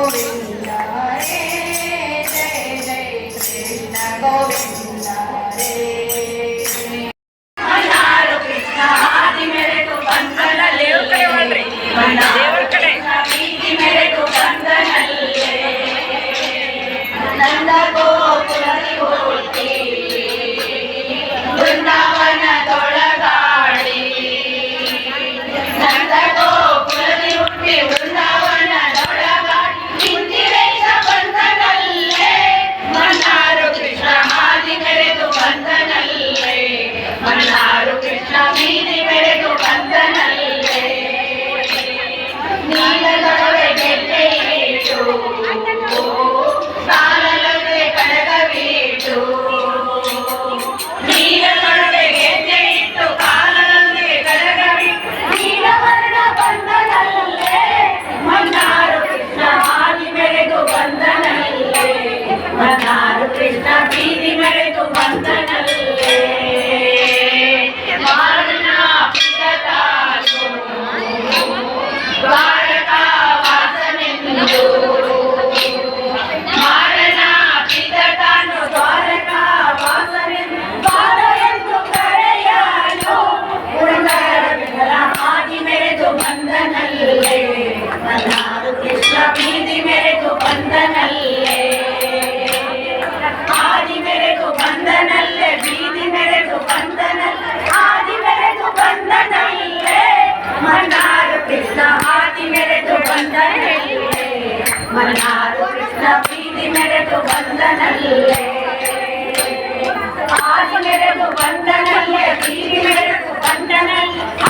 ಗೋವಿಂದ ರೇ ಜಯ ಜಯ ಕೃಷ್ಣ ಗೋವಿಂದ ರೇ ಮನ್ನಾರು ಕೃಷ್ಣ ಆದಿ ಮೆರೆದು ಬಂದನಲ್ಲೇ ದೇವರ ಕಡೆ ಪ್ರೀತಿ ಮೆರೆದು ಬಂದನಲ್ಲೇ ನಂದ ಗೋಪುರದಿ ಹೋಗಿ ಬೃಂದಾವನದೊಳಗಾಡಿ ನಂದ ಗೋಪುರದಿ ಹುಟ್ಟಿ ಬೃಂದಾವನದೊಳಗಾಡಿ ಇಂದಿರೇಶ ಬಂದನಲ್ಲೇ ಮನ್ನಾರು ಕೃಷ್ಣ ಆದಿ ಮೆರೆದು ಬಂದನಲ್ಲೇ ಮನ್ನಾರು ಕೃಷ್ಣ ಬೀದಿ ಮೆರೆದು ಬಂದನಲ್ಲೇ ನೀಲದೊಡವೆ ಗೆಜ್ಜೆ ಇಟ್ಟು ಕಾಲಲ್ಲದೆ ಕಡಗವಿಟ್ಟು ನೀಲದೊಡವೆ ಗೆಜ್ಜೆ ಇಟ್ಟು ಕಾಲಲ್ಲದೆ ಕಡಗವಿಟ್ಟು ನೀಲವರ್ಣ ಬಂದನಲ್ಲೇ ಮನ್ನಾರು ಕೃಷ್ಣ ಆದಿ ಮೆರೆದು ಬಂದನಲ್ಲೇ ಮನ್ನಾರು ಕೃಷ್ಣ ಬೀದಿ ಮೆರೆದು ಬಂದನಲ್ಲೇ ಮಾರನ ಪಿತತಾನು ದ್ವಾರಕಾ ವಾಸನೆಂದು ಮಾರನ ಪಿತತಾನು ದ್ವಾರಕಾ ವಾಸನೆಂದು ದ್ವಾರ ಎಂದು ಕರೆಯಲು ಪುರಂದರ ವಿಠಲ ಆದಿ ಮೆರೆದು ಬಂದನಲ್ಲೇ ಮನ್ನಾರು ಕೃಷ್ಣ ಬೀದಿ ಮೆರೆದು ಬಂದನಲ್ಲೇ ಆದಿ ಮೆರೆದು ಬಂದನಲ್ಲೇ ಬೀದಿ ಮೆರೆದು ಬಂದನಲ್ಲೇ ಆದಿ ಮೆರೆದು ಬಂದನಲ್ಲೇ ಮನ್ನಾರು ಕೃಷ್ಣ ಆದಿ ಮೆರೆದು ಬಂದನಲ್ಲೇ ಮನ್ನಾರು ಕೃಷ್ಣ ಬೀದಿ ಮೆರೆದು ಬಂದನಲ್ಲೇ ಆದಿ ಮೆರೆದು ಬಂದನಲ್ಲೇ ಬೀದಿ ಮೆರೆದು ಬಂದನಲ್ಲೇ